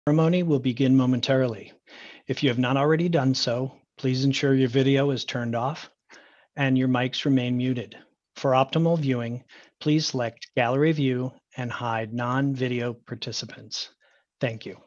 Ceremony will begin momentarily. If you have not already done so, please ensure your video is turned off and your mics remain muted. For optimal viewing, please select Gallery View and hide non-video participants. Thank you.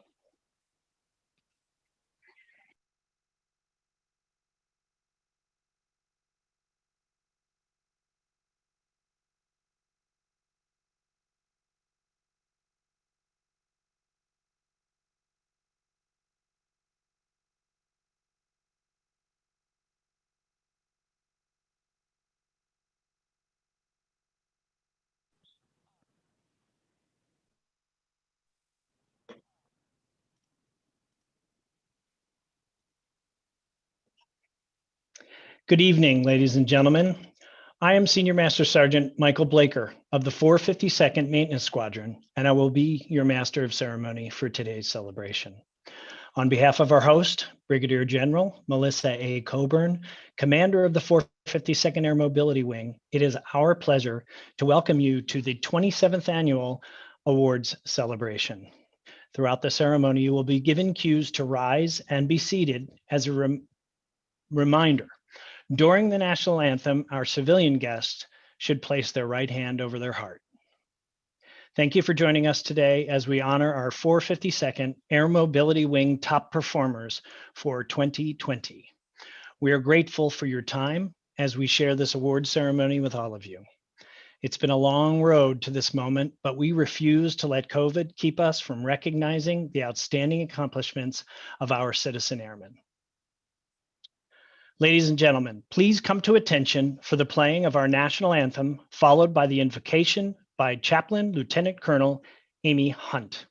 Good evening, ladies and gentlemen. I am Senior Master Sergeant Michael Blaker of the 452nd Maintenance Squadron, and I will be your Master of Ceremony for today's celebration. On behalf of our host, Brigadier General Melissa A. Coburn, Commander of the 452nd Air Mobility Wing, it is our pleasure to welcome you to the 27th Annual Awards Celebration. Throughout the ceremony, you will be given cues to rise and be seated as a reminder. During the national anthem, our civilian guests should place their right hand over their heart. Thank you for joining us today as we honor our 452nd Air Mobility Wing top performers for 2020. We are grateful for your time as we share this award ceremony with all of you. It's been a long road to this moment, but we refuse to let COVID keep us from recognizing the outstanding accomplishments of our citizen airmen. Ladies and gentlemen, please come to attention for the playing of our national anthem, followed by the invocation by Chaplain Lieutenant Colonel Amy Hunt.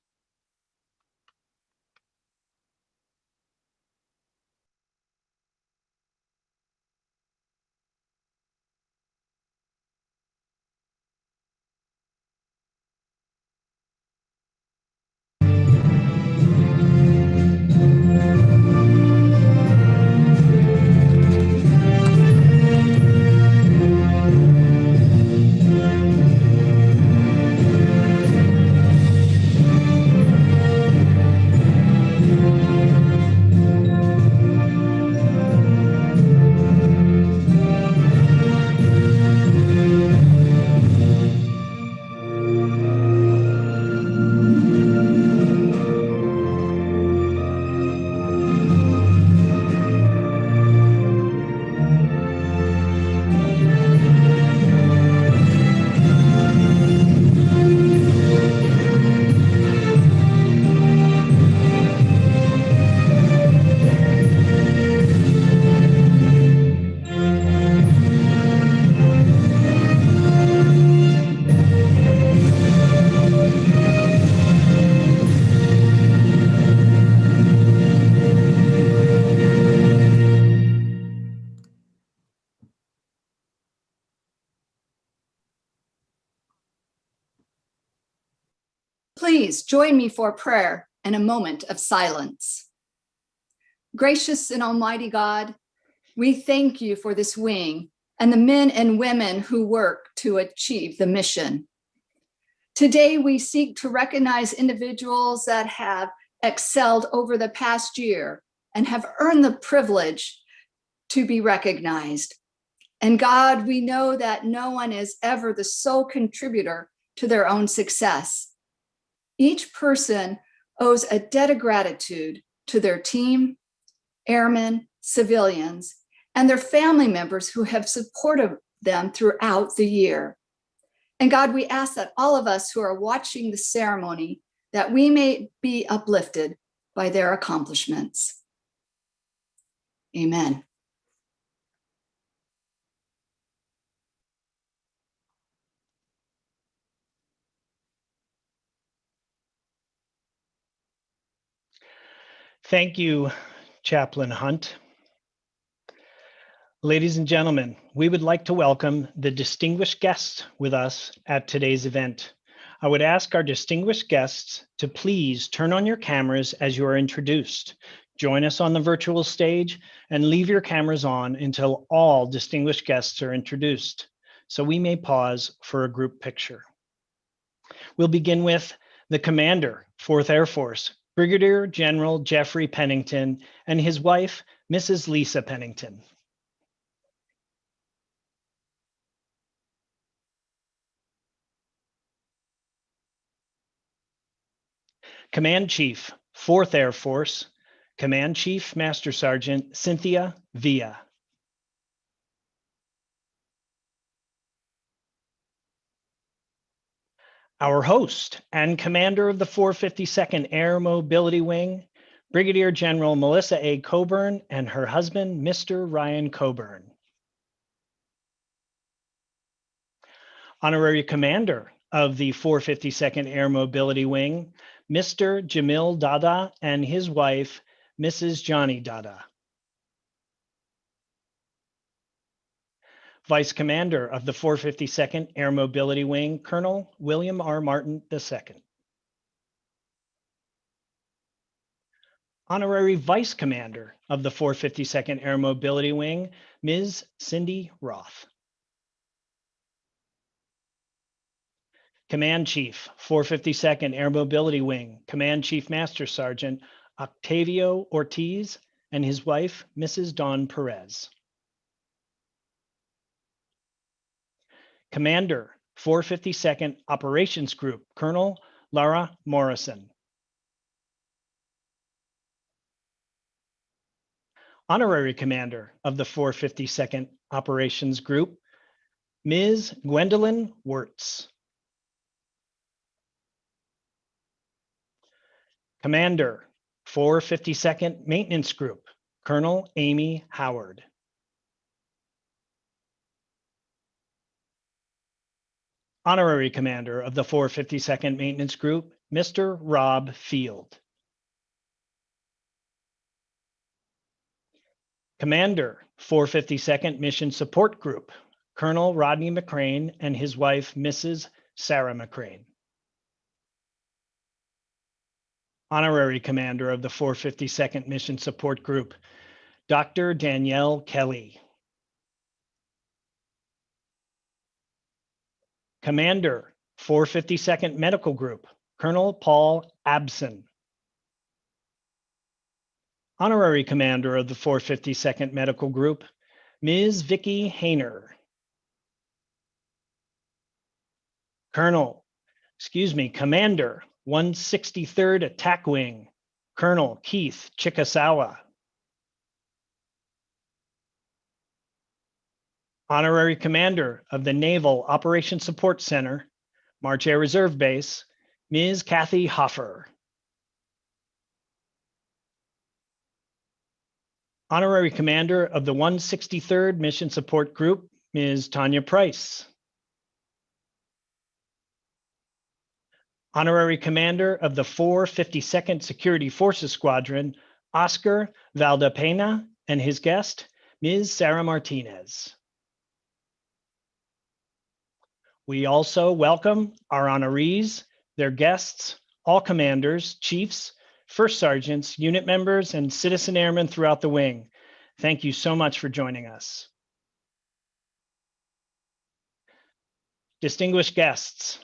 Please join me for prayer and a moment of silence. Gracious and almighty God, we thank you for this wing and the men and women who work to achieve the mission. Today, we seek to recognize individuals that have excelled over the past year and have earned the privilege to be recognized. And God, we know that no one is ever the sole contributor to their own success. Each person owes a debt of gratitude to their team, airmen, civilians, and their family members who have supported them throughout the year. And God, we ask that all of us who are watching the ceremony, that we may be uplifted by their accomplishments. Amen. Thank you, Chaplain Hunt. Ladies and gentlemen, we would like to welcome the distinguished guests with us at today's event. I would ask our distinguished guests to please turn on your cameras as you are introduced. Join us on the virtual stage and leave your cameras on until all distinguished guests are introduced, so we may pause for a group picture. We'll begin with the Commander, 4th Air Force, Brigadier General Jeffrey Pennington and his wife, Mrs. Lisa Pennington. Command Chief, 4th Air Force, Command Chief Master Sergeant Cynthia Villa. Our host and commander of the 452nd Air Mobility Wing, Brigadier General Melissa A. Coburn and her husband, Mr. Ryan Coburn. Honorary Commander of the 452nd Air Mobility Wing, Mr. Jamil Dada and his wife, Mrs. Johnny Dada. Vice Commander of the 452nd Air Mobility Wing, Colonel William R. Martin II. Honorary Vice Commander of the 452nd Air Mobility Wing, Ms. Cindy Roth. Command Chief, 452nd Air Mobility Wing, Command Chief Master Sergeant Octavio Ortiz and his wife, Mrs. Dawn Perez. Commander, 452nd Operations Group, Colonel Lara Morrison. Honorary Commander of the 452nd Operations Group, Ms. Gwendolyn Wirtz. Commander, 452nd Maintenance Group, Colonel Amy Howard. Honorary Commander of the 452nd Maintenance Group, Mr. Rob Field. Commander, 452nd Mission Support Group, Colonel Rodney McCrane and his wife, Mrs. Sarah McCrane. Honorary Commander of the 452nd Mission Support Group, Dr. Danielle Kelly. Commander, 452nd Medical Group, Colonel Paul Abson. Honorary Commander of the 452nd Medical Group, Ms. Vicki Hayner. Commander, 163rd Attack Wing, Colonel Keith Chikasawa. Honorary Commander of the Naval Operations Support Center, March Air Reserve Base, Ms. Kathy Hoffer. Honorary Commander of the 163rd Mission Support Group, Ms. Tanya Price. Honorary Commander of the 452nd Security Forces Squadron, Oscar Valdapena, and his guest, Ms. Sarah Martinez. We also welcome our honorees, their guests, all commanders, chiefs, first sergeants, unit members, and citizen airmen throughout the wing. Thank you so much for joining us. Distinguished guests,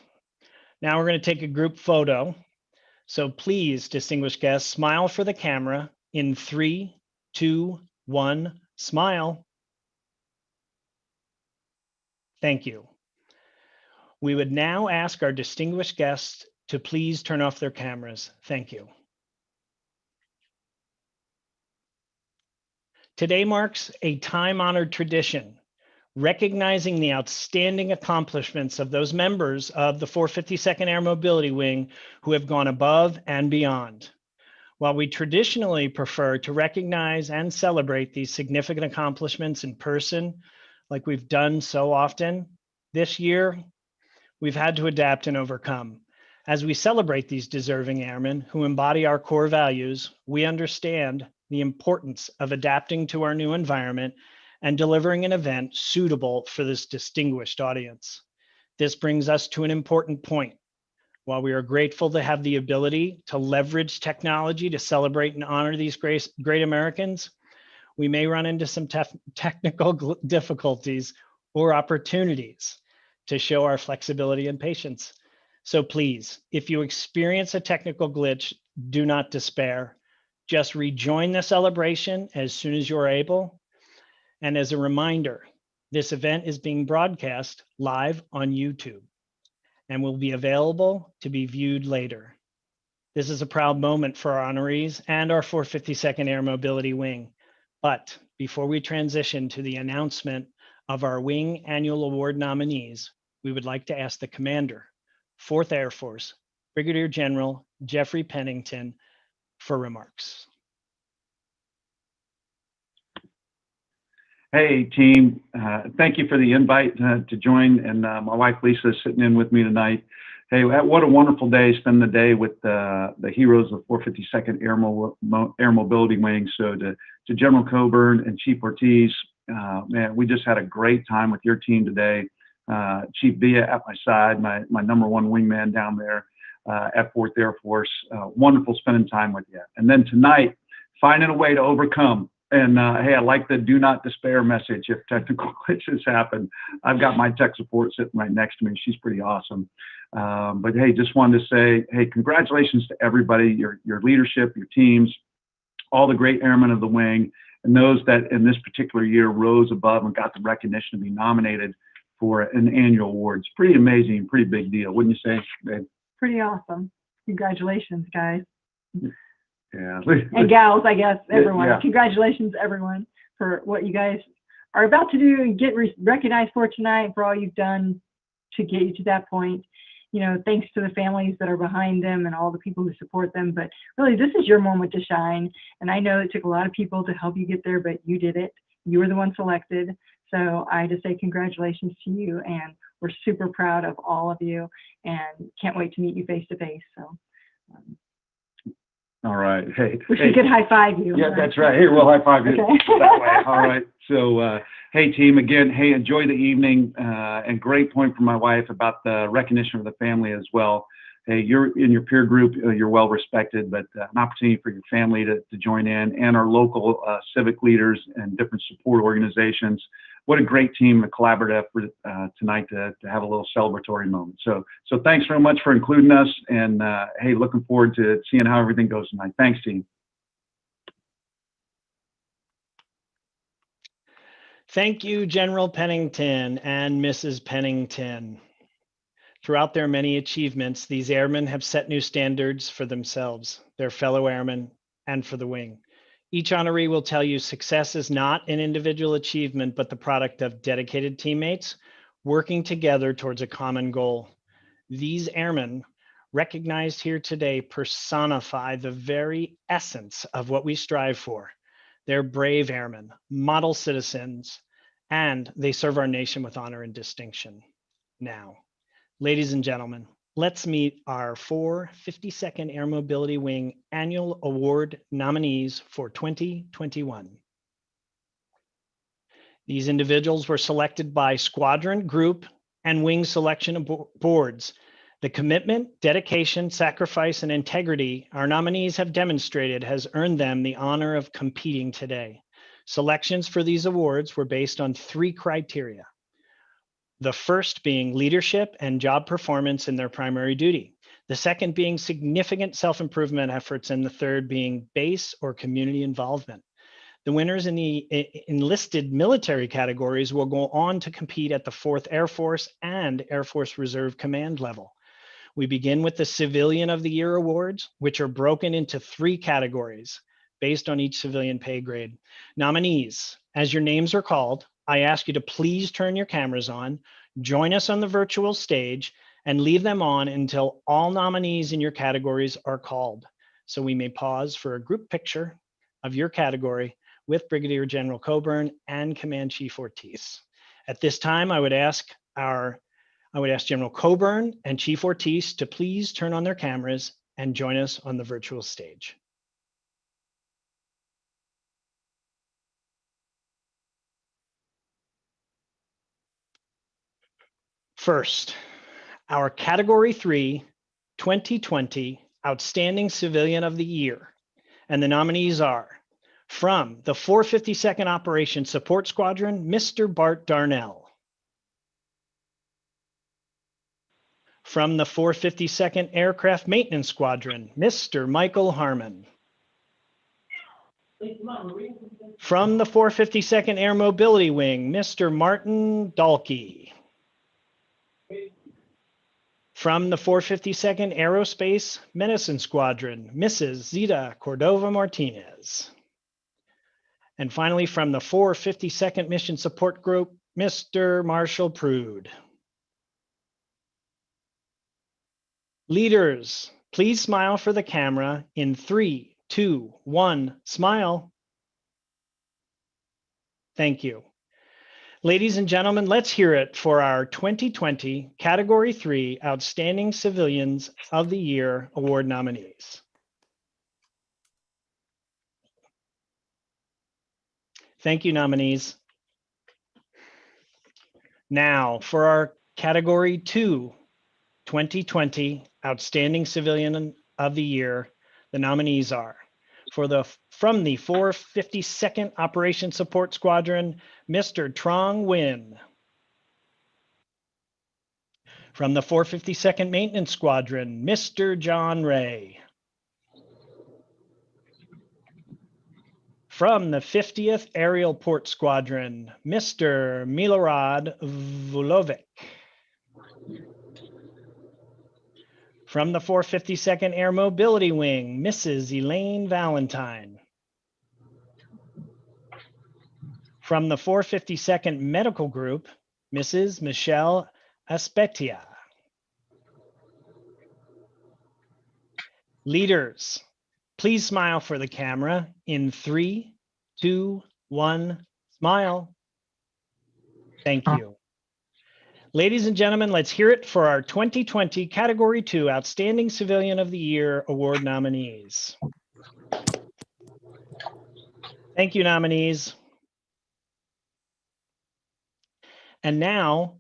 now we're going to take a group photo. So please, distinguished guests, smile for the camera in 3, 2, 1, smile. Thank you. We would now ask our distinguished guests to please turn off their cameras. Thank you. Today marks a time-honored tradition, recognizing the outstanding accomplishments of those members of the 452nd Air Mobility Wing who have gone above and beyond. While we traditionally prefer to recognize and celebrate these significant accomplishments in person, like we've done so often, this year, we've had to adapt and overcome. As we celebrate these deserving airmen who embody our core values, we understand the importance of adapting to our new environment and delivering an event suitable for this distinguished audience. This brings us to an important point. While we are grateful to have the ability to leverage technology to celebrate and honor these great Americans, we may run into some technical difficulties or opportunities to show our flexibility and patience. So please, if you experience a technical glitch do not despair. Just rejoin the celebration as soon as you're able. And as a reminder, this event is being broadcast live on YouTube and will be available to be viewed later. This is a proud moment for our honorees and our 452nd Air Mobility Wing. But before we transition to the announcement of our Wing Annual Award nominees, we would like to ask the Commander, 4th Air Force, Brigadier General Jeffrey Pennington, for remarks. Hey, team. Thank you for the invite to join. And my wife, Lisa, is sitting in with me tonight. Hey, what a wonderful day, spend the day with the heroes of 452nd Air Mobility Wing. So to General Coburn and Chief Ortiz, man, we just had a great time with your team today. Chief Villa at my side, my #1 wingman down there at 4th Air Force. Wonderful spending time with you. And then tonight, finding a way to overcome. And hey, I like the do not despair message if technical glitches happen. I've got my tech support sitting right next to me. She's pretty awesome. But hey, just wanted to say, hey, congratulations to everybody, your leadership, your teams, all the great airmen of the wing, and those that in this particular year rose above and got the recognition to be nominated for an annual award. It's pretty amazing, pretty big deal, wouldn't you say, babe? Pretty awesome. Congratulations, guys. Yeah. And gals, I guess, everyone. Yeah. Congratulations, everyone, for what you guys are about to do and get recognized for tonight, for all you've done to get you to that point. You know, thanks to the families that are behind them and all the people who support them. But really, this is your moment to shine. And I know it took a lot of people to help you get there, but you did it. You were the one selected. So I just say congratulations to you. And we're super proud of all of you and can't wait to meet you face to face. So. All right. Hey. We could high five you. Yeah, that's right. Hey, we'll high five you Okay. that way. All right. So, hey, team, again, hey, enjoy the evening. And great point from my wife about the recognition of the family as well. Hey, you're in your peer group, you're well respected, but an opportunity for your family to join in, and our local civic leaders and different support organizations. What a great team, a collaborative effort tonight to have a little celebratory moment. So thanks very much for including us, and hey, looking forward to seeing how everything goes tonight. Thanks, team. Thank you, General Pennington and Mrs. Pennington. Throughout their many achievements, these airmen have set new standards for themselves, their fellow airmen, and for the wing. Each honoree will tell you success is not an individual achievement, but the product of dedicated teammates working together towards a common goal. These airmen recognized here today personify the very essence of what we strive for. They're brave airmen, model citizens, and they serve our nation with honor and distinction. Now, ladies and gentlemen, let's meet our 452nd Air Mobility Wing Annual Award nominees for 2021. These individuals were selected by squadron, group, and wing selection boards. The commitment, dedication, sacrifice, and integrity our nominees have demonstrated has earned them the honor of competing today. Selections for these awards were based on 3 criteria. The first being leadership and job performance in their primary duty. The second being significant self-improvement efforts, and the third being base or community involvement. The winners in the enlisted military categories will go on to compete at the 4th Air Force and Air Force Reserve Command level. We begin with the Civilian of the Year awards, which are broken into 3 categories based on each civilian pay grade. Nominees, as your names are called, I ask you to please turn your cameras on, join us on the virtual stage, and leave them on until all nominees in your categories are called. So we may pause for a group picture of your category with Brigadier General Coburn and Command Chief Ortiz. At this time, I would ask General Coburn and Chief Ortiz to please turn on their cameras and join us on the virtual stage. First, our Category 3 2020 Outstanding Civilian of the Year. And the nominees are, from the 452nd Operations Support Squadron, Mr. Bart Darnell. From the 452nd Aircraft Maintenance Squadron, Mr. Michael Harmon. From the 452nd Air Mobility Wing, Mr. Martin Dalkey. From the 452nd Aerospace Medicine Squadron, Mrs. Zita Cordova Martinez. And finally, from the 452nd Mission Support Group, Mr. Marshall Prude. Leaders, please smile for the camera in 3, 2, 1, smile. Thank you. Ladies and gentlemen, let's hear it for our 2020 Category 3 Outstanding Civilians of the Year Award nominees. Thank you, nominees. Now, for our Category 2 2020 Outstanding Civilian of the Year, the nominees are from the 452nd Operation Support Squadron, Mr. Trong Nguyen. From the 452nd Maintenance Squadron, Mr. John Ray. From the 50th Aerial Port Squadron, Mr. Milorad Vulovic. From the 452nd Air Mobility Wing, Mrs. Elaine Valentine. From the 452nd Medical Group, Mrs. Michelle Aspetia. Leaders, please smile for the camera in 3, 2, 1, smile. Thank you. Ladies and gentlemen, let's hear it for our 2020 Category 2 Outstanding Civilian of the Year Award nominees. Thank you, nominees. And now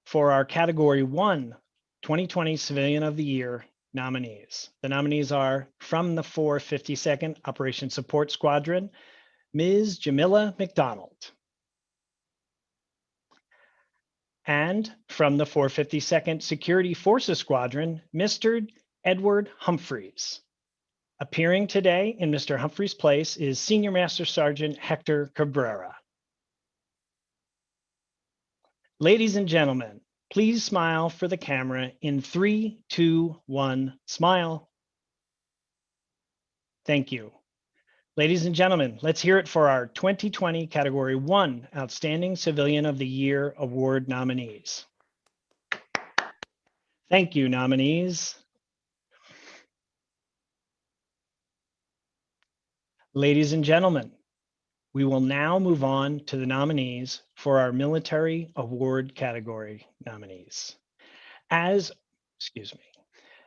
for our Category 1 2020 Civilian of the Year nominees. The nominees are from the 452nd Operation Support Squadron, Ms. Jamila McDonald. And from the 452nd Security Forces Squadron, Mr. Edward Humphreys. Appearing today in Mr. Humphreys' place is Senior Master Sergeant Hector Cabrera. Ladies and gentlemen, please smile for the camera in 3, 2, 1, smile. Thank you. Ladies and gentlemen, let's hear it for our 2020 Category 1 Outstanding Civilian of the Year Award nominees. Thank you, nominees. Ladies and gentlemen, we will now move on to the nominees for our Military Award category nominees.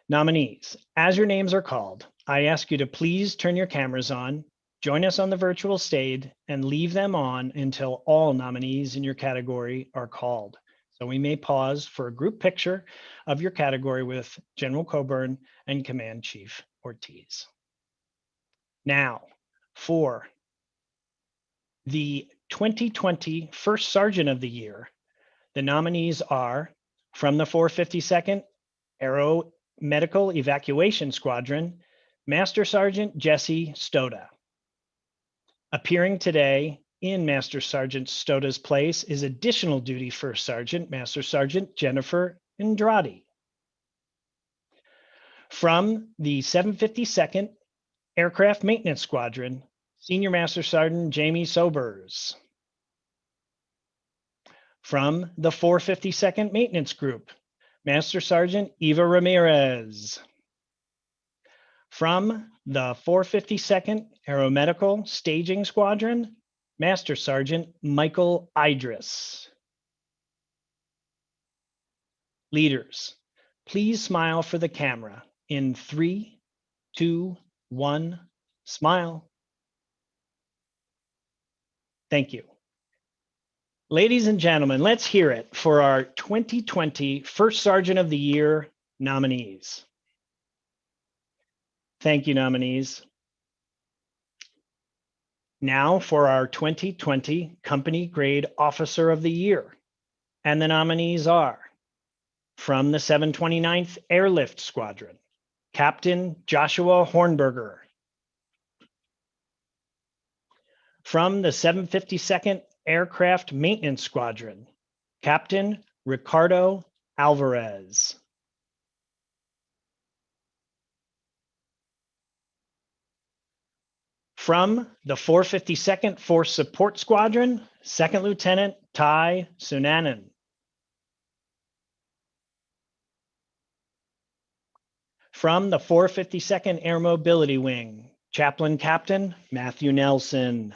Nominees, as your names are called, I ask you to please turn your cameras on, join us on the virtual stage, and leave them on until all nominees in your category are called. So we may pause for a group picture of your category with General Coburn and Command Chief Ortiz. Now, for the 2020 First Sergeant of the Year, the nominees are from the 452nd Aero Medical Evacuation Squadron, Master Sergeant Jesse Stoda. Appearing today in Master Sergeant Stoda's place is additional duty First Sergeant, Master Sergeant Jennifer Andrade. From the 752nd Aircraft Maintenance Squadron, Senior Master Sergeant Jamie Sobers. From the 452nd Maintenance Group, Master Sergeant Eva Ramirez. From the 452nd Aeromedical Staging Squadron, Master Sergeant Michael Idris. Leaders, please smile for the camera in 3, 2, 1, smile. Thank you. Ladies and gentlemen, let's hear it for our 2020 First Sergeant of the Year nominees. Thank you, nominees. Now for our 2020 Company Grade Officer of the Year. And the nominees are From the 729th Airlift Squadron, Captain Joshua Hornberger. From the 752nd Aircraft Maintenance Squadron, Captain Ricardo Alvarez. From the 452nd Force Support Squadron, Second Lieutenant Ty Sunanen. From the 452nd Air Mobility Wing, Chaplain Captain Matthew Nelson.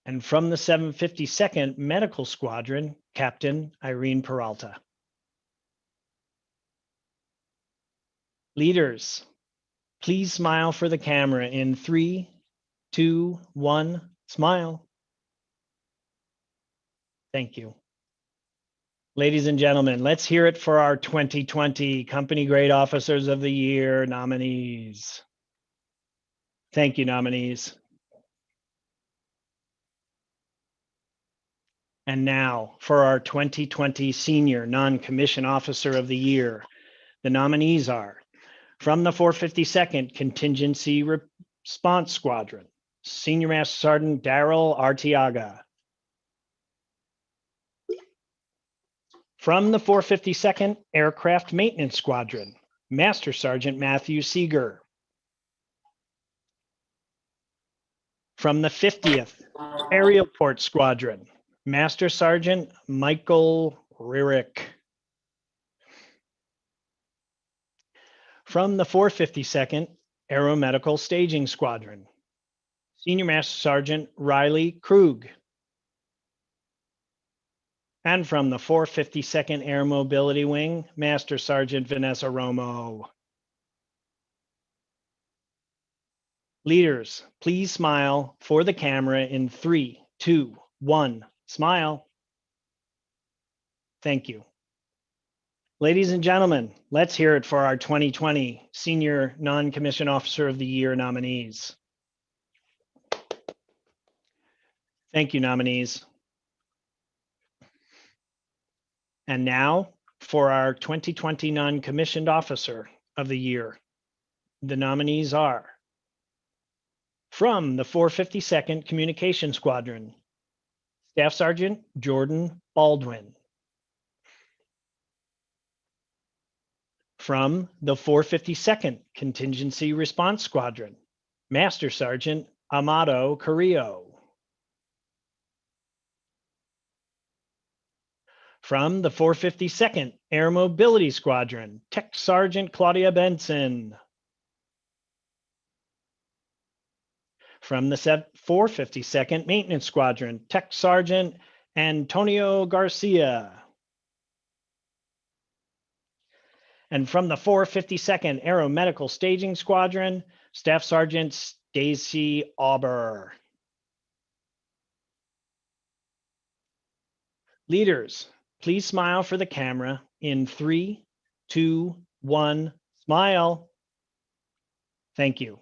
And from the 752nd Medical Squadron, Captain Irene Peralta. Leaders, please smile for the camera in 3, 2, 1, smile. Thank you. Ladies and gentlemen, let's hear it for our 2020 Company Grade Officers of the Year nominees. Thank you, nominees. And now for our 2020 Senior Non-Commissioned Officer of the Year. The nominees are from the 452nd Contingency Response Squadron, Senior Master Sergeant Daryl Arteaga. From the 452nd Aircraft Maintenance Squadron, Master Sergeant Matthew Seeger. From the 50th Aerial Port Squadron, Master Sergeant Michael Rierick. From the 452nd Aeromedical Staging Squadron, Senior Master Sergeant Riley Krug. And from the 452nd Air Mobility Wing, Master Sergeant Vanessa Romo. Leaders, please smile for the camera in 3, 2, 1, smile. Thank you. Ladies and gentlemen, let's hear it for our 2020 Senior Non-Commissioned Officer of the Year nominees. Thank you, nominees. And now for our 2020 Non-Commissioned Officer of the Year. The nominees are from the 452nd Communication Squadron, Staff Sergeant Jordan Baldwin. From the 452nd Contingency Response Squadron, Master Sergeant Amado Carrillo. From the 452nd Air Mobility Squadron, Tech Sergeant Claudia Benson. From the 452nd Maintenance Squadron, Tech Sergeant Antonio Garcia. And from the 452nd Aeromedical Staging Squadron, Staff Sergeant Stacy Auber. Leaders, please smile for the camera in 3, 2, 1, smile. Thank you.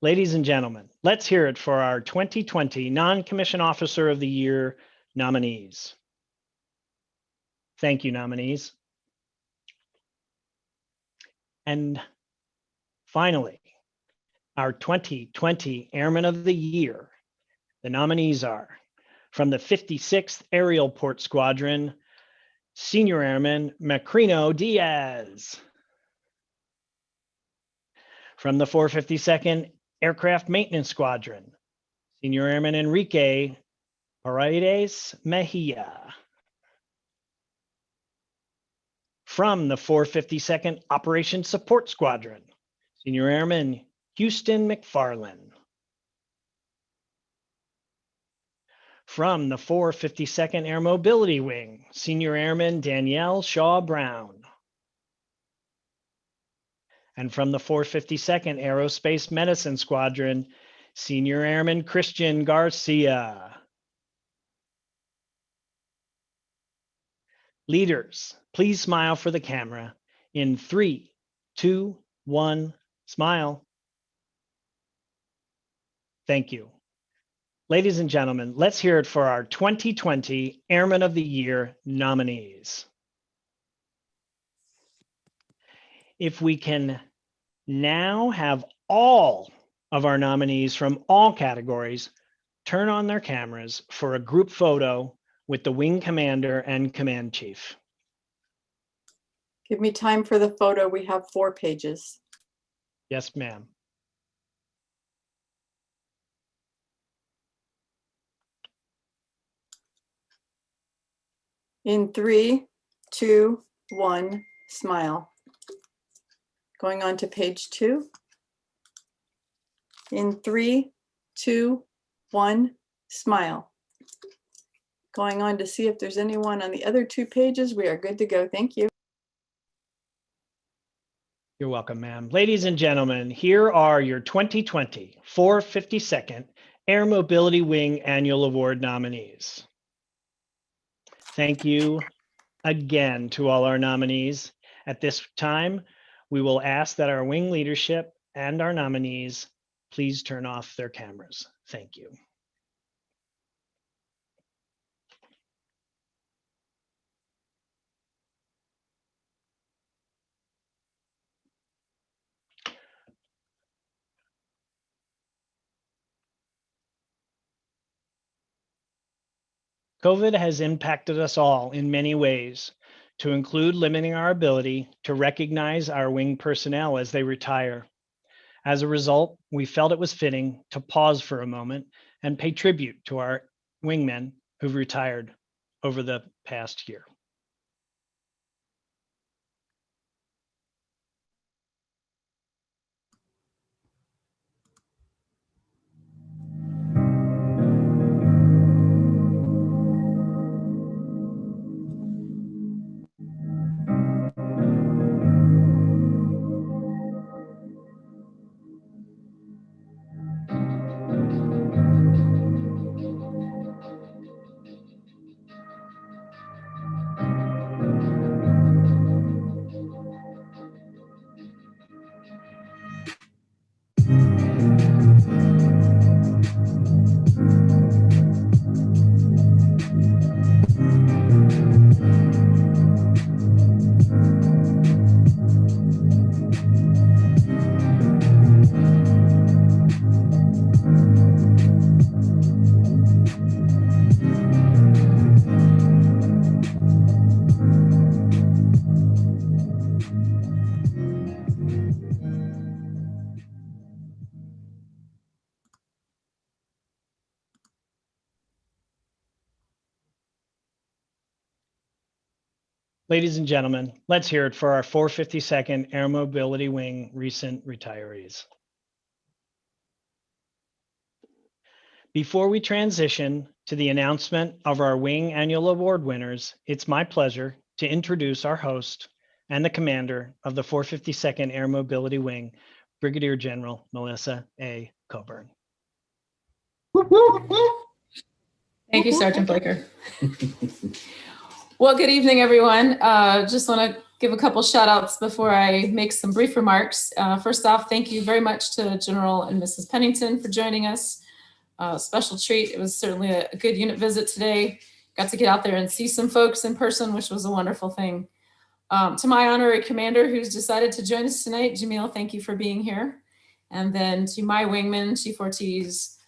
Ladies and gentlemen, let's hear it for our 2020 Non-Commissioned Officer of the Year nominees. Thank you, nominees. And finally, our 2020 Airman of the Year. The nominees are from the 56th Aerial Port Squadron, Senior Airman Macrino Diaz. From the 452nd Aircraft Maintenance Squadron, Senior Airman Enrique Paredes Mejia. From the 452nd Operations Support Squadron, Senior Airman Houston McFarland. From the 452nd Air Mobility Wing, Senior Airman Danielle Shaw Brown. And from the 452nd Aerospace Medicine Squadron, Senior Airman Christian Garcia. Leaders, please smile for the camera in 3, 2, 1, smile. Thank you. Ladies and gentlemen, let's hear it for our 2020 Airman of the Year nominees. If we can now have all of our nominees from all categories turn on their cameras for a group photo with the wing commander and command chief. Give me time for the photo. We have 4 pages. Yes, ma'am. In 3, 2, 1, smile. Going on to page 2. In 3, 2, 1, smile. Going on to see if there's anyone on the other 2 pages. We are good to go. Thank you. You're welcome, ma'am. Ladies and gentlemen, here are your 2020 452nd Air Mobility Wing Annual Award nominees. Thank you again to all our nominees. At this time, we will ask that our wing leadership and our nominees please turn off their cameras. Thank you. COVID has impacted us all in many ways, to include limiting our ability to recognize our wing personnel as they retire. As a result, we felt it was fitting to pause for a moment and pay tribute to our wingmen who've retired over the past year. Ladies and gentlemen, let's hear it for our 452nd Air Mobility Wing recent retirees. Before we transition to the announcement of our Wing Annual Award winners, it's my pleasure to introduce our host and the commander of the 452nd Air Mobility Wing, Brigadier General Melissa A. Coburn. Thank you, Sergeant Blaker. Well, good evening, everyone. Just want to give a couple shout outs before I make some brief remarks. First off, thank you very much to General and Mrs. Pennington for joining us. Special treat. It was certainly a good unit visit today. Got to get out there and see some folks in person, which was a wonderful thing. To my honorary commander who's decided to join us tonight, Jamil, thank you for being here. And then to my wingman, Chief Ortiz,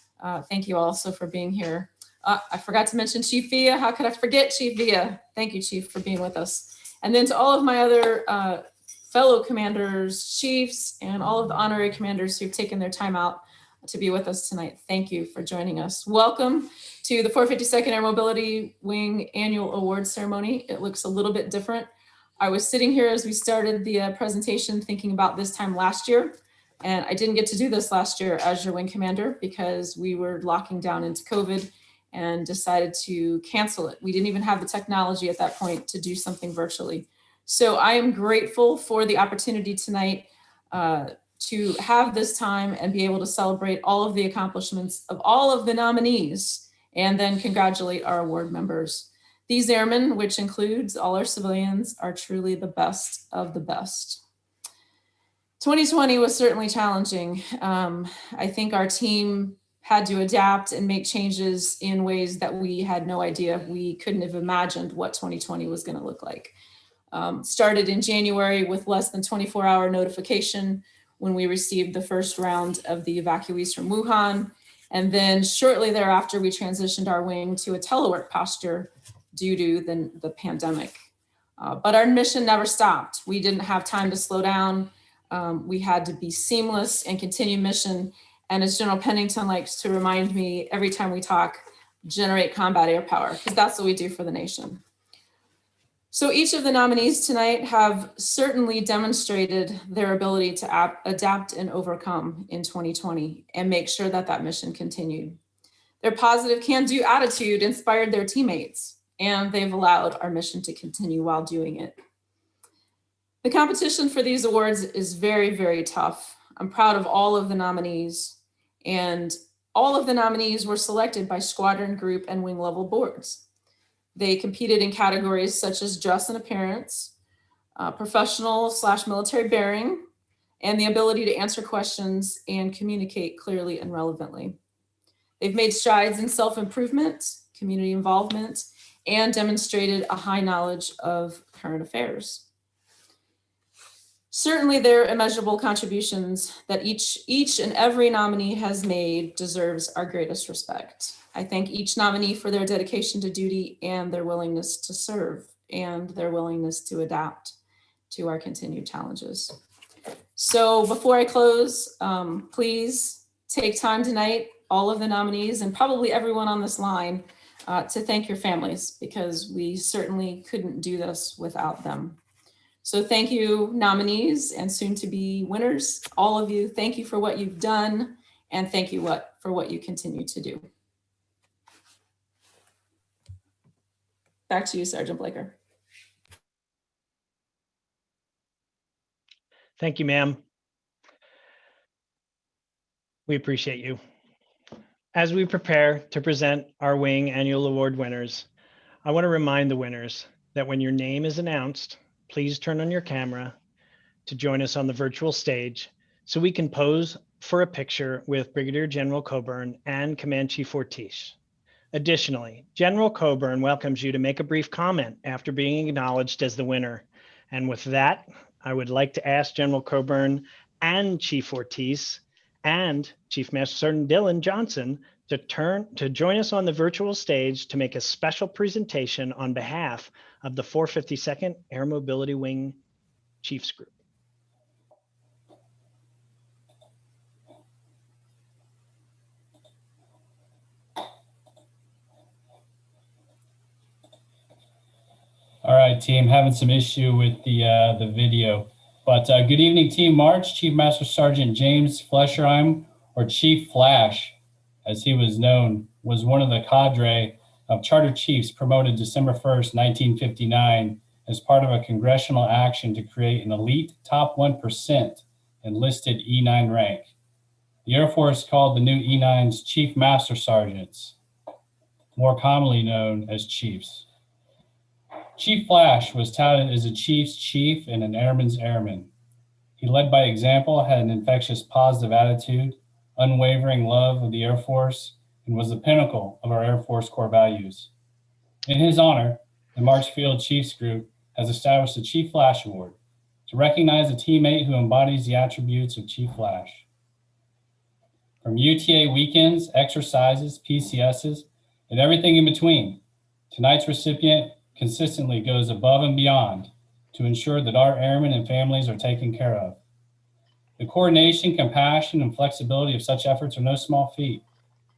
thank you also for being here. I forgot to mention Chief Villa. How could I forget Chief Villa? Thank you, Chief, for being with us. And then to all of my other fellow commanders, chiefs, and all of the honorary commanders who've taken their time out to be with us tonight. Thank you for joining us. Welcome to the 452nd Air Mobility Wing Annual Award Ceremony. It looks a little bit different. I was sitting here as we started the presentation thinking about this time last year, and I didn't get to do this last year as your wing commander because we were locking down into COVID and decided to cancel it. We didn't even have the technology at that point to do something virtually. So I am grateful for the opportunity tonight to have this time and be able to celebrate all of the accomplishments of all of the nominees and then congratulate our award members. These airmen, which includes all our civilians, are truly the best of the best. 2020 was certainly challenging. I think our team had to adapt and make changes in ways that we had no idea. We couldn't have imagined what 2020 was going to look like. Started in January with less than 24-hour notification when we received the first round of the evacuees from Wuhan. And then shortly thereafter, we transitioned our wing to a telework posture due to the pandemic. But our mission never stopped. We didn't have time to slow down. We had to be seamless and continue mission. And as General Pennington likes to remind me every time we talk, generate combat air power, because that's what we do for the nation. So each of the nominees tonight have certainly demonstrated their ability to adapt and overcome in 2020 and make sure that that mission continued. Their positive can-do attitude inspired their teammates, and they've allowed our mission to continue while doing it. The competition for these awards is very, very tough. I'm proud of all of the nominees, and all of the nominees were selected by squadron, group, and wing level boards. They competed in categories such as dress and appearance, professional/military bearing, and the ability to answer questions and communicate clearly and relevantly. They've made strides in self-improvement, community involvement, and demonstrated a high knowledge of current affairs. Certainly their immeasurable contributions that each and every nominee has made deserves our greatest respect. I thank each nominee for their dedication to duty and their willingness to serve and their willingness to adapt to our continued challenges. So before I close, please take time tonight, all of the nominees and probably everyone on this line, to thank your families, because we certainly couldn't do this without them. So thank you, nominees and soon to be winners. All of you, thank you for what you've done, and thank you for what you continue to do. Back to you, Sergeant Blaker. Thank you, ma'am. We appreciate you. As we prepare to present our wing annual award winners, I want to remind the winners that when your name is announced, please turn on your camera to join us on the virtual stage so we can pose for a picture with Brigadier General Coburn and Command Chief Ortiz. Additionally, General Coburn welcomes you to make a brief comment after being acknowledged as the winner. And with that, I would like to ask General Coburn and Chief Ortiz and Chief Master Sergeant Dylan Johnson to join us on the virtual stage to make a special presentation on behalf of the 452nd Air Mobility Wing Chiefs Group. All right, team, having some issue with the video, but good evening, Team March. Chief Master Sergeant James Flesherheim, or Chief Flash, as he was known, was one of the cadre of Charter Chiefs promoted December 1st, 1959, as part of a congressional action to create an elite top 1% enlisted E9 rank. The Air Force called the new E9s Chief Master Sergeants, more commonly known as Chiefs. Chief Flash was touted as a chief's chief and an airman's airman. He led by example, had an infectious positive attitude, unwavering love of the Air Force, and was the pinnacle of our Air Force core values. In his honor, the Marchfield Chiefs Group has established the Chief Flash Award to recognize a teammate who embodies the attributes of Chief Flash. From UTA weekends, exercises, PCSs, and everything in between, tonight's recipient consistently goes above and beyond to ensure that our airmen and families are taken care of. The coordination, compassion, and flexibility of such efforts are no small feat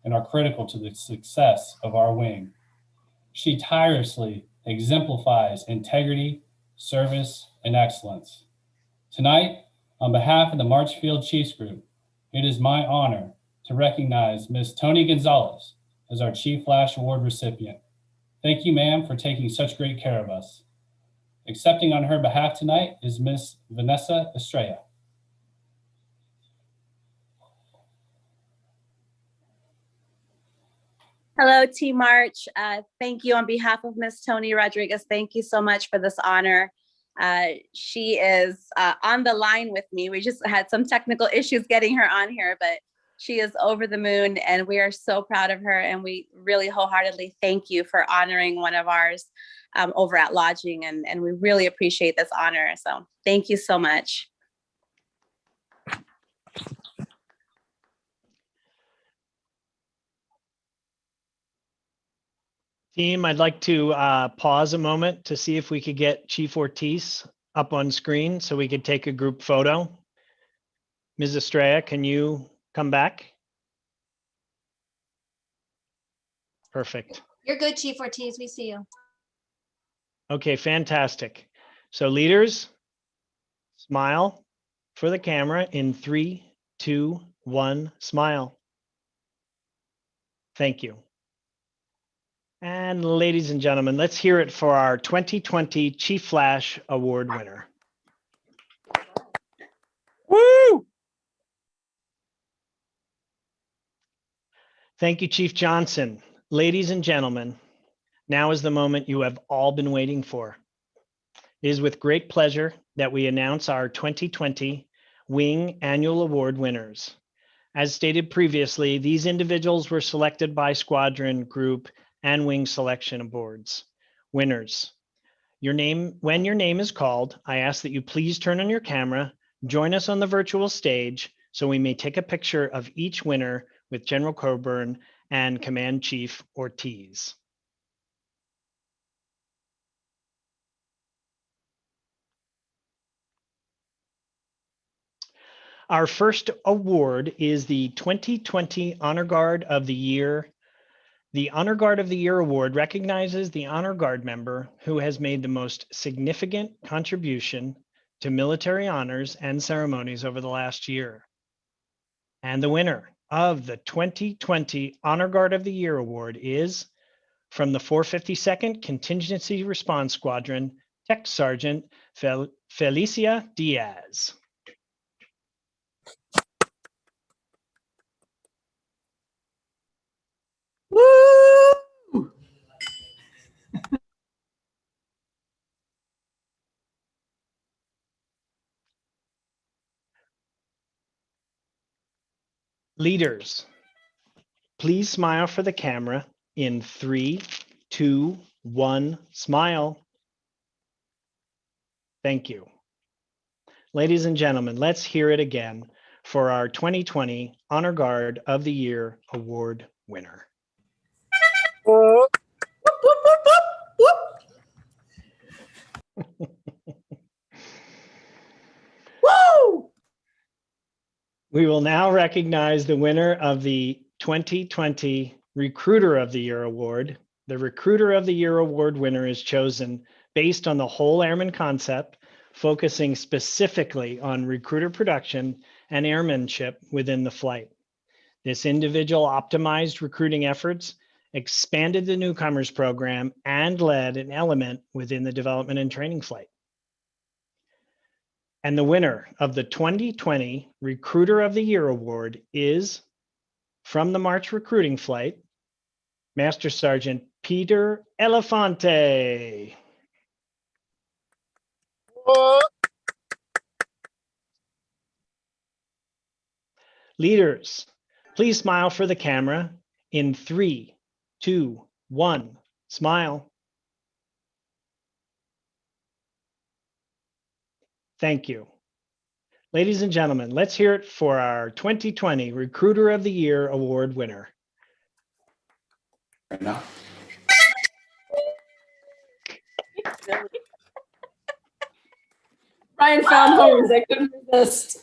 and are critical to the success of our wing. She tirelessly exemplifies integrity, service, and excellence. Tonight, on behalf of the Marchfield Chiefs Group, it is my honor to recognize Ms. Tony Gonzalez as our Chief Flash Award recipient. Thank you, ma'am, for taking such great care of us. Accepting on her behalf tonight is Ms. Vanessa Estrella. Hello, Team March. Thank you on behalf of Ms. Tony Rodriguez. Thank you so much for this honor. She is on the line with me. We just had some technical issues getting her on here, but She is over the moon, and we are so proud of her. And we really wholeheartedly thank you for honoring one of ours over at Lodging. And we really appreciate this honor. So thank you so much. Team, I'd like to pause a moment to see if we could get Chief Ortiz up on screen so we could take a group photo. Ms. Estrella, can you come back? Perfect. You're good, Chief Ortiz. We see you. Okay, fantastic. So leaders, smile for the camera in 3, 2, 1, smile. Thank you. And ladies and gentlemen, let's hear it for our 2020 Chief Flash Award winner. Woo! Thank you, Chief Johnson. Ladies and gentlemen, now is the moment you have all been waiting for. It is with great pleasure that we announce our 2020 Wing Annual Award winners. As stated previously, these individuals were selected by squadron, group, and wing selection boards. Winners. When your name is called, I ask that you please turn on your camera, join us on the virtual stage so we may take a picture of each winner with General Coburn and Command Chief Ortiz. Our first award is the 2020 Honor Guard of the Year. The Honor Guard of the Year award recognizes the Honor Guard member who has made the most significant contribution to military honors and ceremonies over the last year. And the winner of the 2020 Honor Guard of the Year award is from the 452nd Contingency Response Squadron, Tech Sergeant Felicia Diaz. Woo! Leaders, please smile for the camera in 3, 2, 1, smile. Thank you. Ladies and gentlemen, let's hear it again for our 2020 Honor Guard of the Year award winner. Whoop, whoop, whoop, whoop, whoop. Woo! We will now recognize the winner of the 2020 Recruiter of the Year award. The Recruiter of the Year award winner is chosen based on the whole airman concept, focusing specifically on recruiter production and airmanship within the flight. This individual optimized recruiting efforts, expanded the newcomers program, and led an element within the development and training flight. And the winner of the 2020 Recruiter of the Year award is from the March recruiting flight, Master Sergeant Peter Elefante. Leaders, please smile for the camera in 3, 2, 1, smile. Thank you. Ladies and gentlemen, let's hear it for our 2020 Recruiter of the Year award winner. Right now. Ryan found hers. I couldn't resist.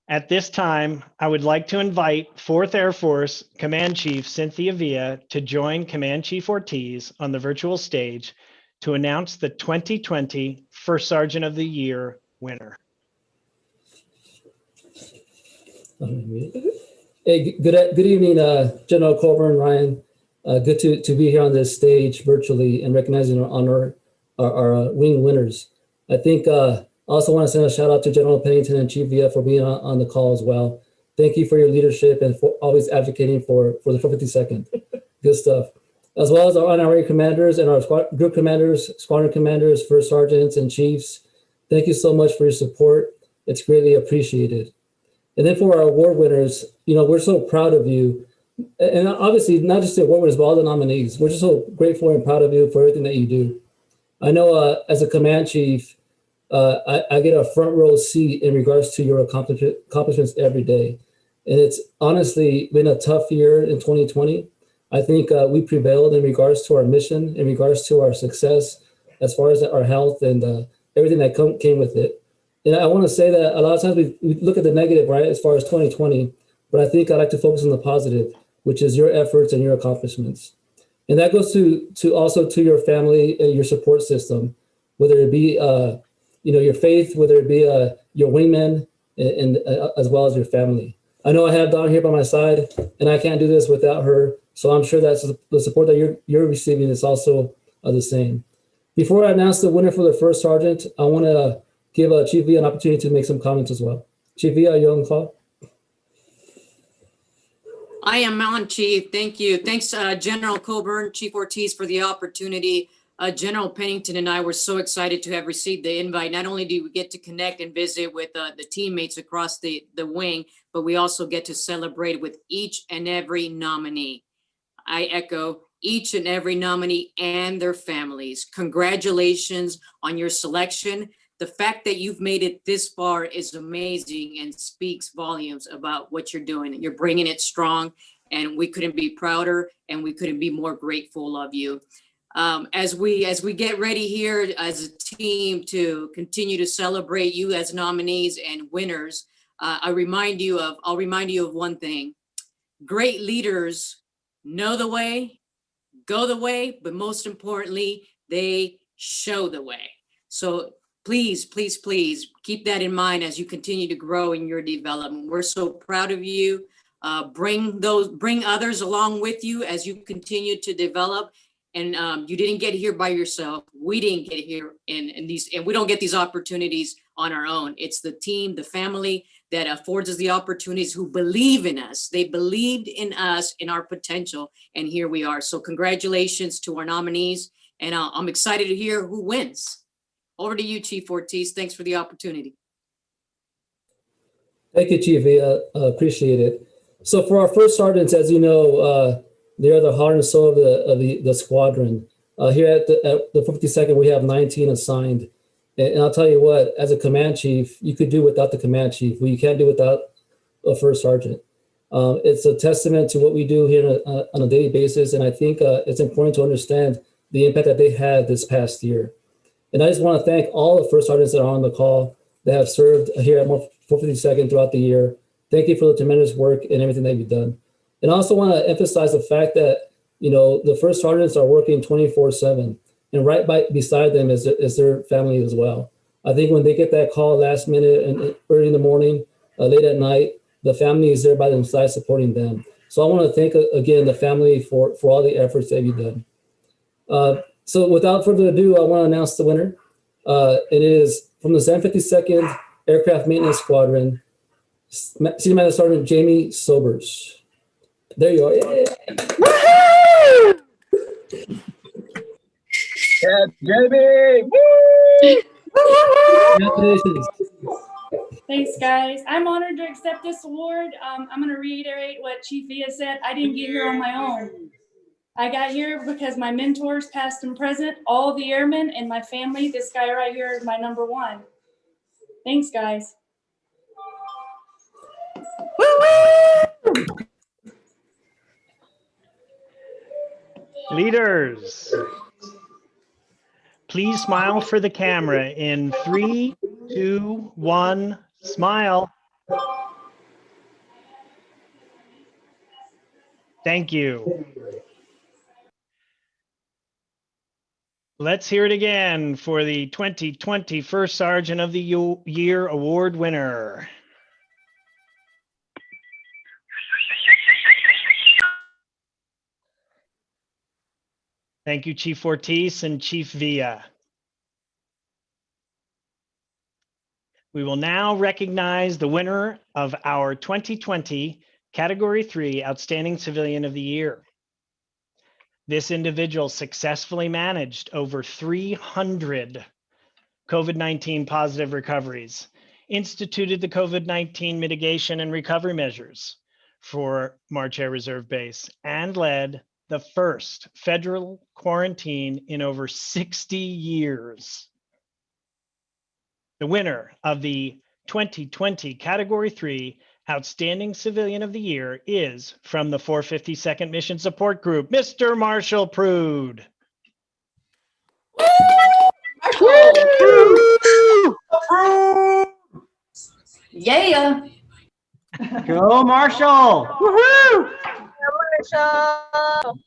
At this time, I would like to invite 4th Air Force Command Chief Cynthia Villa to join Command Chief Ortiz on the virtual stage to announce the 2020 First Sergeant of the Year winner. Hey, good evening, General Coburn, Ryan. Good to be here on this stage virtually and recognizing our wing winners. I think I also want to send a shout out to General Pennington and Chief Villa for being on the call as well. Thank you for your leadership and for always advocating for the 452nd. Good stuff. As well as our honorary commanders and our group commanders, squadron commanders, first sergeants, and chiefs. Thank you so much for your support. It's greatly appreciated. And then for our award winners, we're so proud of you. And obviously, not just the award winners, but all the nominees. We're just so grateful and proud of you for everything that you do. I know as a command chief, I get a front row seat in regards to your accomplishments every day. And it's honestly been a tough year in 2020. I think we prevailed in regards to our mission, in regards to our success, as far as our health and everything that came with it. And I want to say that a lot of times we look at the negative, right, as far as 2020, but I think I like to focus on the positive, which is your efforts and your accomplishments. And that goes to also to your family and your support system, whether it be your faith, whether it be your wingmen, and as well as your family. I know I have Dawn here by my side, and I can't do this without her. So I'm sure that's the support that you're receiving is also the same. Before I announce the winner for the first sergeant, I want to give Chief V an opportunity to make some comments as well. Chief V, are you on the call? I am on, Chief. Thank you. Thanks, General Coburn, Chief Ortiz, for the opportunity. General Pennington and I were so excited to have received the invite. Not only do we get to connect and visit with the teammates across the wing, but we also get to celebrate with each and every nominee. I echo each and every nominee and their families. Congratulations on your selection. The fact that you've made it this far is amazing and speaks volumes about what you're doing. You're bringing it strong, and we couldn't be prouder and we couldn't be more grateful of you. As we get ready here as a team to continue to celebrate you as nominees and winners, I'll remind you of one thing. Great leaders know the way, go the way, but most importantly, they show the way. So please, please, please keep that in mind as you continue to grow in your development. We're so proud of you. Bring others along with you as you continue to develop. And you didn't get here by yourself. We didn't get here and we don't get these opportunities on our own. It's the team, the family that affords us the opportunities, who believe in us. They believed in us, in our potential, and here we are. So congratulations to our nominees, and I'm excited to hear who wins. Over to you, Chief Ortiz. Thanks for the opportunity. Thank you, Chief. Appreciate it. So for our first sergeants, as you know, they are the heart and soul of the squadron. Here at the 52nd, we have 19 assigned. And I'll tell you what, as a command chief, you could do without the command chief. Well, you can't do without a first sergeant. It's a testament to what we do here on a daily basis. And I think it's important to understand the impact that they had this past year. And I just want to thank all the first sergeants that are on the call that have served here at 452nd throughout the year. Thank you for the tremendous work and everything that you've done. And I also want to emphasize the fact that, the first sergeants are working 24/7. And right beside them is their family as well. I think when they get that call last minute and early in the morning, late at night, the family is there by their side supporting them. So I want to thank again the family for all the efforts that you've done. So without further ado, I want to announce the winner. It is from the 752nd Aircraft Maintenance Squadron, Senior Master Sergeant Jamie Sobers. There you are. Yeah. Woohoo! Yeah, Jamie! Woo! Congratulations. Thanks, guys. I'm honored to accept this award. I'm going to reiterate what Chief Villa said. I didn't get here on my own. I got here because my mentors, past and present, all the airmen and my family. This guy right here is my number one. Thanks, guys. Woo-woo! Leaders, please smile for the camera in 3, 2, 1, smile. Thank you. Let's hear it again for the 2020 First Sergeant of the Year Award winner. Thank you, Chief Ortiz and Chief Villa. We will now recognize the winner of our 2020 Category 3 Outstanding Civilian of the Year. This individual successfully managed over 300 COVID-19 positive recoveries instituted the COVID-19 mitigation and recovery measures for March Air Reserve Base, and led the first federal quarantine in over 60 years. The winner of the 2020 Category 3 Outstanding Civilian of the Year is from the 452nd Mission Support Group, Mr. Marshall Prude. Yeah. Go Marshall! Woohoo! Marshall.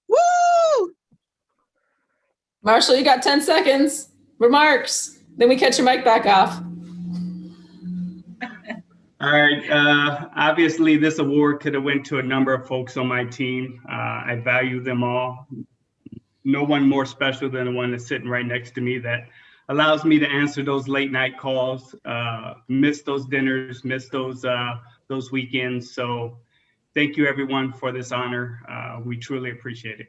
Woo! Marshall, you got 10 seconds. Remarks. Then we catch your mic back off. All right. Obviously, this award could have went to a number of folks on my team. I value them all. No one more special than the one that's sitting right next to me that allows me to answer those late night calls, miss those dinners, miss those weekends. So thank you, everyone, for this honor. We truly appreciate it.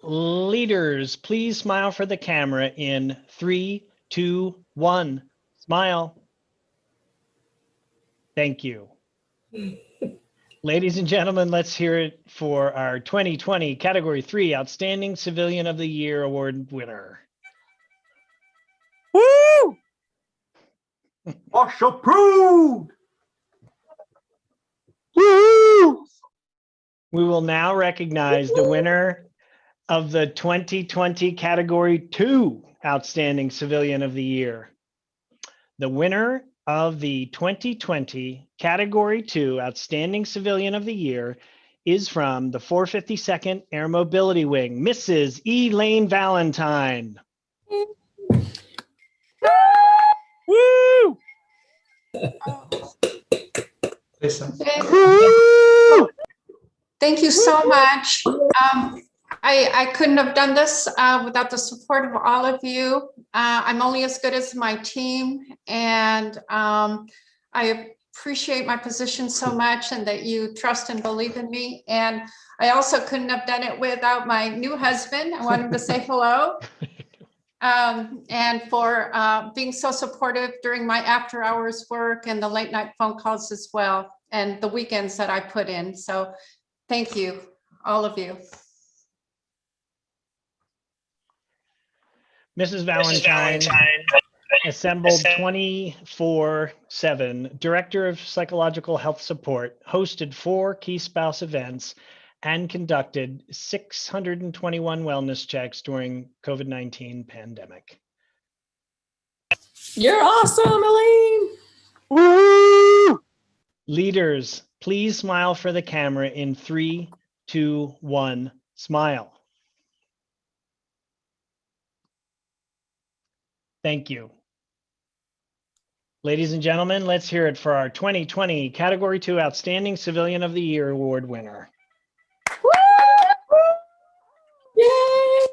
Leaders, please smile for the camera in 3, 2, 1. Smile. Thank you. Ladies and gentlemen, let's hear it for our 2020 Category 3 Outstanding Civilian of the Year Award winner. Woo! Marshall Prude! Woo! We will now recognize the winner of the 2020 Category 2 Outstanding Civilian of the Year. The winner of the 2020 Category 2 Outstanding Civilian of the Year is from the 452nd Air Mobility Wing, Mrs. Elaine Valentine. Woo! Thank you so much. I couldn't have done this without the support of all of you. I'm only as good as my team, and I appreciate my position so much and that you trust and believe in me. And I also couldn't have done it without my new husband. I want him to say hello. And for being so supportive during my after hours work and the late night phone calls as well, and the weekends that I put in. So thank you, all of you. Mrs. Valentine assembled 24/7, Director of Psychological Health Support, hosted 4 key spouse events, and conducted 621 wellness checks during COVID-19 pandemic. You're awesome, Elaine. Woo! Leaders, please smile for the camera in 3, 2, 1, smile. Thank you. Ladies and gentlemen, let's hear it for our 2020 Category 2 Outstanding Civilian of the Year Award winner. Yay!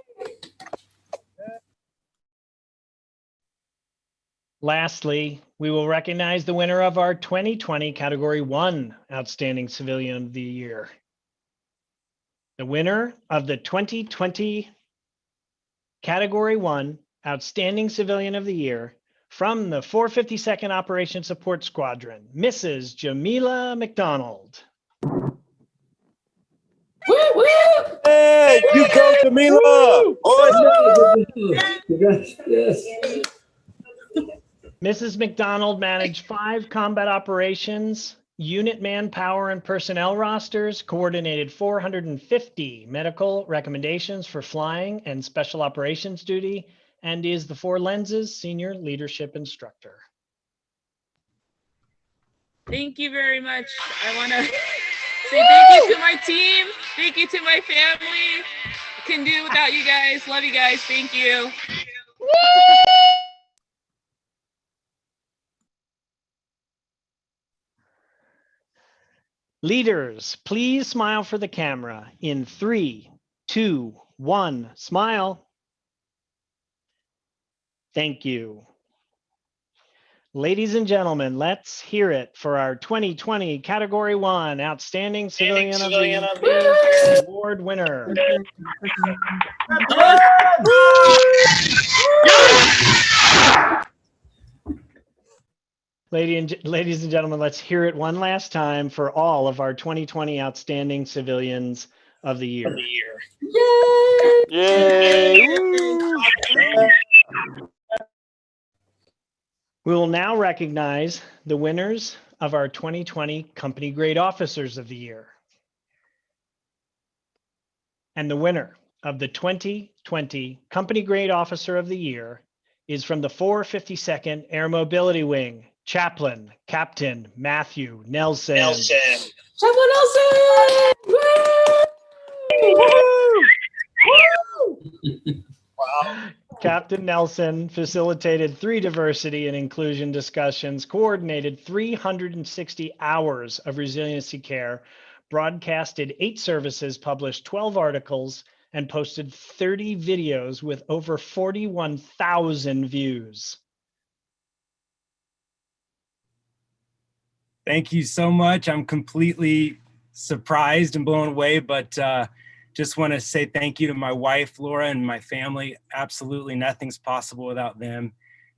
Lastly, we will recognize the winner of our 2020 Category 1 Outstanding Civilian of the Year. The winner of the 2020 Category 1 Outstanding Civilian of the Year from the 452nd Operation Support Squadron, Mrs. Jamila McDonald. Woo, woo! Hey, you go, Jamila! Yes. Mrs. McDonald managed 5 combat operations, unit manpower and personnel rosters, coordinated 450 medical recommendations for flying and special operations duty, and is the 4 Lenses Senior Leadership Instructor. Thank you very much. I want to say thank you to my team. Thank you to my family. Couldn't do it without you guys. Love you guys. Thank you. Leaders, please smile for the camera in 3, 2, 1, smile. Thank you. Ladies and gentlemen, let's hear it for our 2020 Category 1 Outstanding Civilian of the Year Award winner. Ladies and gentlemen, let's hear it one last time for all of our 2020 Outstanding Civilians of the Year. Yay! We will now recognize the winners of our 2020 Company Grade Officers of the Year. And the winner of the 2020 Company Grade Officer of the Year is from the 452nd Air Mobility Wing, Chaplain Captain Matthew Nelson. Chaplain Nelson! Wow. Captain Nelson facilitated 3 diversity and inclusion discussions, coordinated 360 hours of resiliency care, broadcasted 8 services, published 12 articles, and posted 30 videos with over 41,000 views. Thank you so much. I'm completely surprised and blown away, but just want to say thank you to my wife, Laura, and my family. Absolutely nothing's possible without them.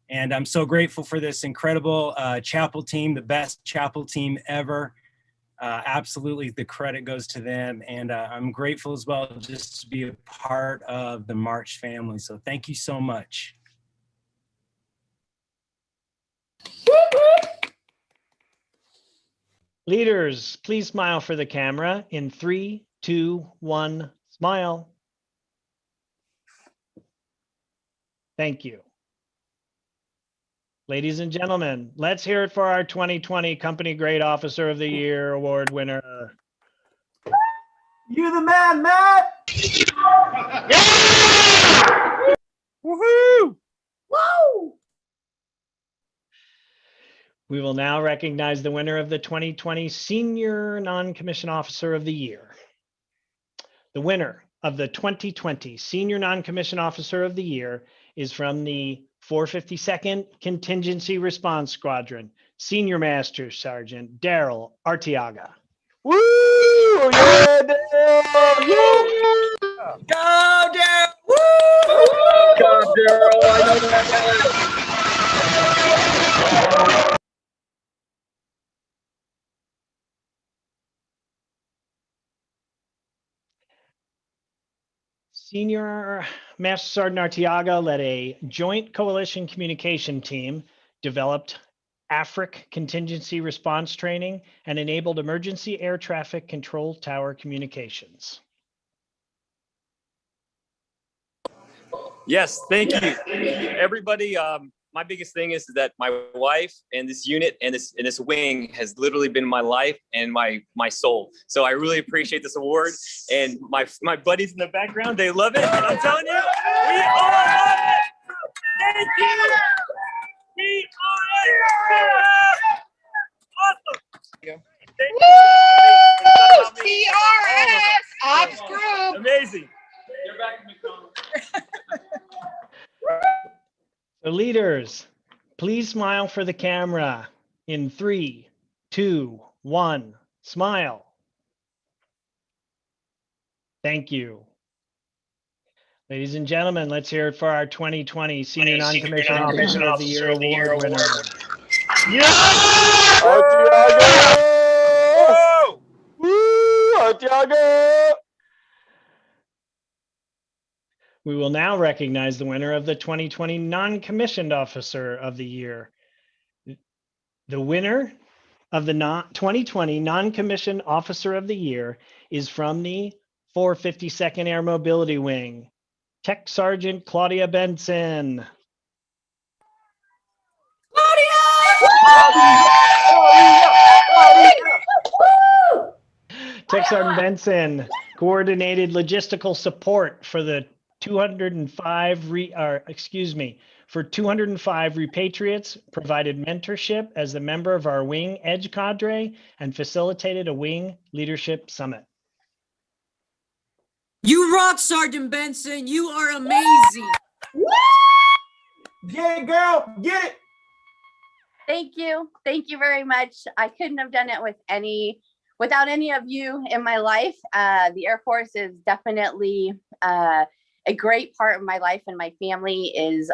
And I'm so grateful for this incredible chapel team, the best chapel team ever. Absolutely, the credit goes to them. And I'm grateful as well just to be a part of the March family. So thank you so much. Leaders, please smile for the camera in 3, 2, 1, smile. Thank you. Ladies and gentlemen, let's hear it for our 2020 Company Grade Officer of the Year Award winner. You the man, Matt! Woohoo! Woo! We will now recognize the winner of the 2020 Senior Non-Commissioned Officer of the Year. The winner of the 2020 Senior Non-Commissioned Officer of the Year is from the 452nd Contingency Response Squadron, Senior Master Sergeant Daryl Arteaga. Woo! Yeah, Daryl! Yeah! Go, Daryl! Woo! Go, Daryl! I know that. Senior Master Sergeant Arteaga led a joint coalition communication team, developed AFRIC contingency response training, and enabled emergency air traffic control tower communications. Yes, thank you. Everybody, my biggest thing is that my wife and this unit and this wing has literally been my life and my soul. So I really appreciate this award. And my buddies in the background, they love it. And I'm telling you, we all love it. Thank you. We are awesome. Woo! CRS Ops Group. Amazing. You're back in the So leaders, please smile for the camera in 3, 2, 1, smile. Thank you. Ladies and gentlemen, let's hear it for our 2020 Senior Non-Commissioned Officer of the Year Award winner. Yes! Arteaga! Woo! Arteaga! We will now recognize the winner of the 2020 Non-Commissioned Officer of the Year. The winner of the 2020 Non-Commissioned Officer of the Year is from the 452nd Air Mobility Wing, Tech Sergeant Claudia Benson. Tech Sergeant Benson coordinated logistical support for the 205 repatriates, provided mentorship as a member of our wing Edge cadre, and facilitated a wing leadership summit. You rock, Sergeant Benson. You are amazing. Get it, girl. Get it. Thank you. Thank you very much. I couldn't have done it without any of you in my life. The Air Force is definitely a great part of my life, and my family is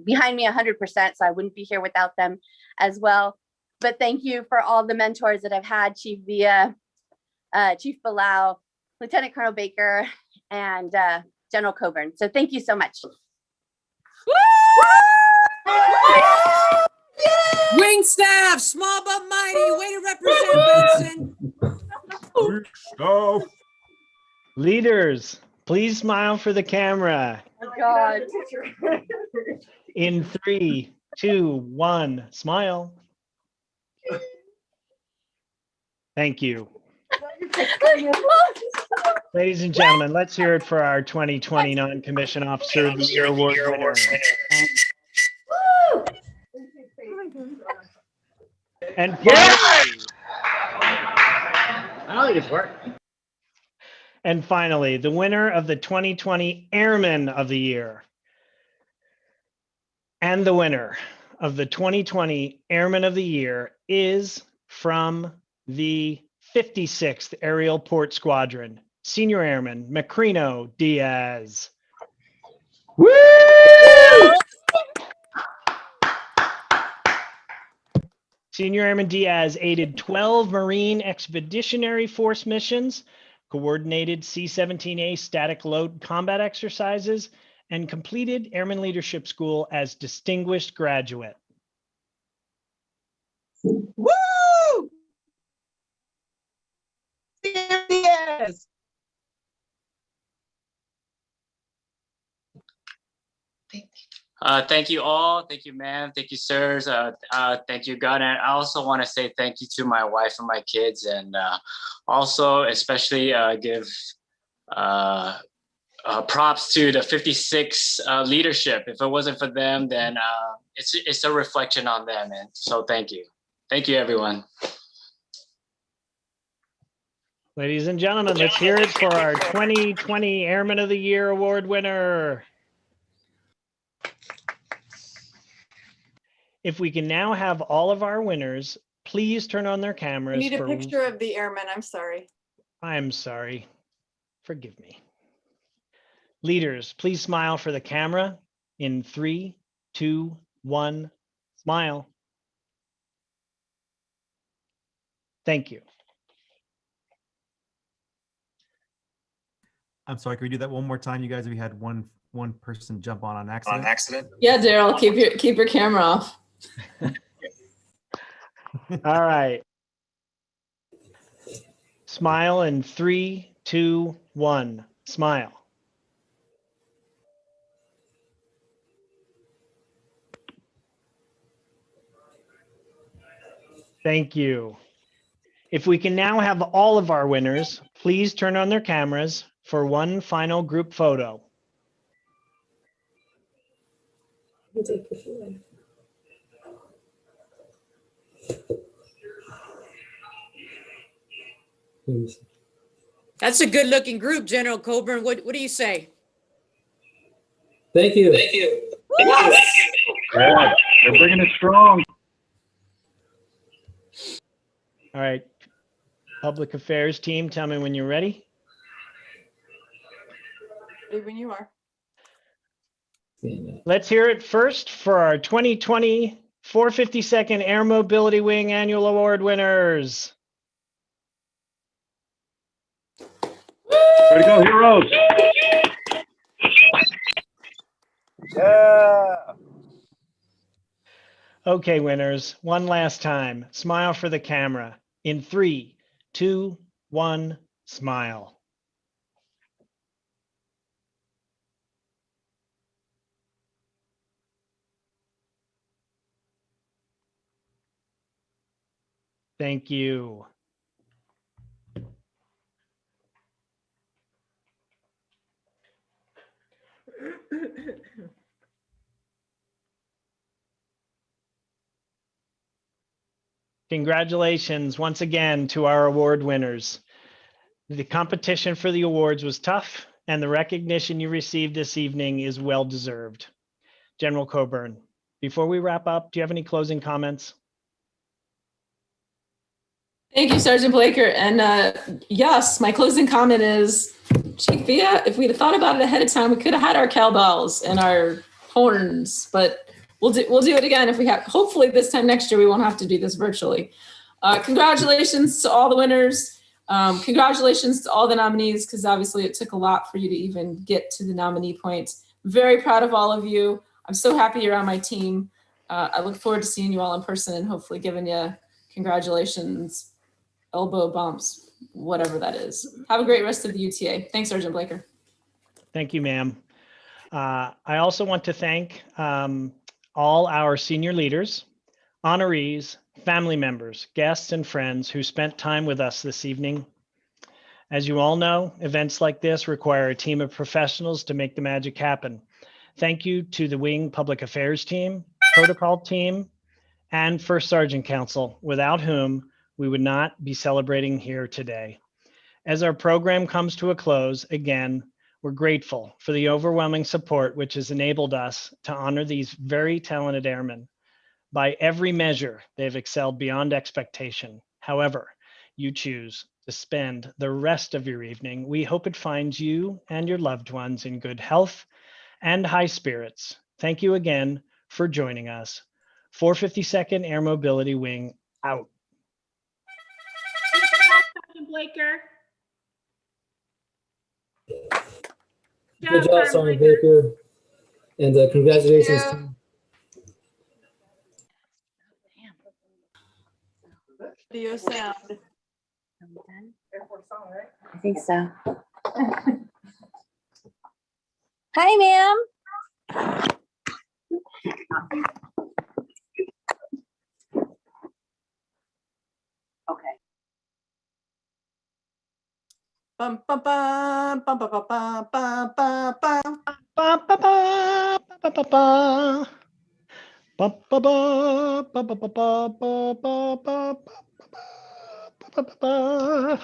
behind me 100%. So I wouldn't be here without them as well. But thank you for all the mentors that I've had, Chief Villa, Chief Bilal, Lieutenant Colonel Baker, and General Coburn. So thank you so much. Wing staff, small but mighty, way to represent, Benson. Leaders, please smile for the camera. Oh God. In 3, 2, 1, smile. Thank you. Ladies and gentlemen, let's hear it for our 2020 Non-Commissioned Officer of the Year Award winner. And finally, I don't think it's working. and finally, the winner of the 2020 Airman of the Year. And the winner of the 2020 Airman of the Year is from the 56th Aerial Port Squadron, Senior Airman Macrino Diaz. Woo! Senior Airman Diaz aided 12 Marine Expeditionary Force missions, coordinated C-17A static load combat exercises, and completed Airman Leadership School as distinguished graduate. Woo! Yes. Thank you all. Thank you, ma'am. Thank you, sirs. Thank you, God. And I also want to say thank you to my wife and my kids, and also especially give props to the 56 leadership. If it wasn't for them, then it's a reflection on them. And so thank you. Thank you, everyone. Ladies and gentlemen, let's hear it for our 2020 Airman of the Year Award winner. If we can now have all of our winners, please turn on their We cameras. need a picture of the airman. I'm sorry. I'm sorry. Forgive me. Leaders, please smile for the camera. In 3, 2, 1, smile. Thank you. I'm sorry, can we do that one more time? You guys, we had one person jump on accident. Yeah, Daryl, keep your camera off. All right. Smile in 3, 2, 1, smile. Thank you. If we can now have all of our winners, please turn on their cameras for one final group photo. That's a good looking group, General Coburn. What do you say? Thank you. Thank you. Yeah, they're bringing it strong. All right. Public Affairs team, tell me when you're ready. Ready when you are. Let's hear it first for our 2020 452nd Air Mobility Wing Annual Award winners. Way to go, heroes. Yeah. Okay, winners, one last time. Smile for the camera. In 3, 2, 1, smile. Thank you. Congratulations once again to our award winners. The competition for the awards was tough, and the recognition you received this evening is well deserved. General Coburn, before we wrap up, do you have any closing comments? Thank you, Sergeant Blaker. And yes, my closing comment is, Chief Villa, if we'd have thought about it ahead of time, we could have had our cowbells and our horns, but we'll do it again if we have. Hopefully this time next year, we won't have to do this virtually. Congratulations to all the winners. Congratulations to all the nominees, because obviously it took a lot for you to even get to the nominee points. Very proud of all of you. I'm so happy you're on my team. I look forward to seeing you all in person and hopefully giving you congratulations, elbow bumps, whatever that is. Have a great rest of the UTA. Thanks, Sergeant Blaker. Thank you, ma'am. I also want to thank all our senior leaders, honorees, family members, guests, and friends who spent time with us this evening. As you all know, events like this require a team of professionals to make the magic happen. Thank you to the Wing Public Affairs team, protocol team, and First Sergeant Council, without whom we would not be celebrating here today. As our program comes to a close, again, we're grateful for the overwhelming support which has enabled us to honor these very talented airmen. By every measure, they've excelled beyond expectation. However you choose to spend the rest of your evening, we hope it finds you and your loved ones in good health and high spirits. Thank you again for joining us. 452nd Air Mobility Wing out. Sergeant Blaker. Good job, Sergeant Baker. And congratulations. Video sound. I think so. Hi, ma'am. Okay. Bum bum bum bum bum bum bum bum bum bum. Ba ba ba ba ba ba. Ba ba ba ba ba ba ba ba ba ba ba ba ba.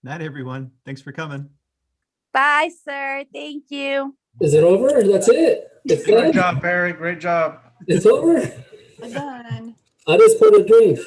Night, everyone. Thanks for coming. Bye, sir. Thank you. Is it over? That's it? It's Great done? job, Barry. Great job. It's over? I'm done. I just put a drink.